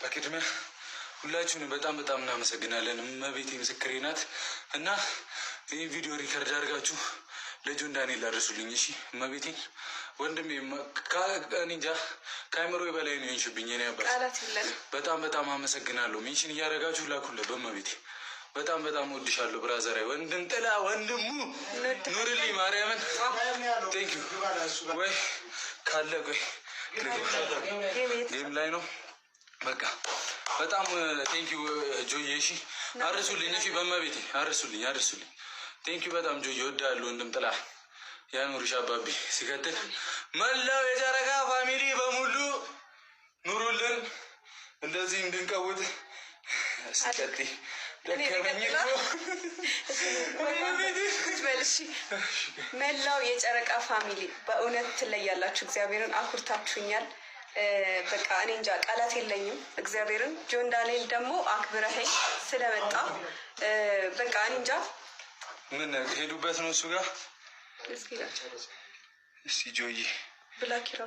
በቅድሚያ ሁላችሁንም በጣም እናመሰግናለን። እመቤቴ ምስክሬ ናት እና ይህ ቪዲዮ ሪከርድ አድርጋችሁ ለጆን ዳንኤል ላድርሱልኝ። እሺ እመቤቴ ወንድሜ እንጃ ከአእምሮ በላይ ነው የሆንሽብኝ። እኔ አባት በጣም አመሰግናለሁ። ሜንሽን እያደረጋችሁ ላኩለት በእመቤቴ በጣም ወድሻለሁ። ብራዘር ወንድም ጥላ ወንድሙ ኑርልኝ ማርያምን። ቴንክ ዩ ወይ ካለ ቆይ ጌም ላይ ነው በቃ በጣም ቴንክ ዩ ጆዬ። እሺ አርሱልኝ። እሺ በእመቤቴ አርሱልኝ። ቴንክ ዩ በጣም ጆዬ እወዳለሁ። ወንድም ጥላ ያኑርሽ አባቢ። ሲከትል መላው የጨረቃ ፋሚሊ በሙሉ ኑሩልን እንደዚህ እንድንቀውጥ። ሲቀጥል መላው የጨረቃ ፋሚሊ በእውነት ትለያላችሁ። እግዚአብሔርን አኩርታችሁኛል። በቃ እኔ እንጃ ቃላት የለኝም። እግዚአብሔርን ጆን ዳንኤል ደግሞ አክብረኸኝ ስለመጣ በቃ እኔ እንጃ። ምን ሄዱበት ነው እሱ ጋር እስኪ ጆዬ ብላኪራ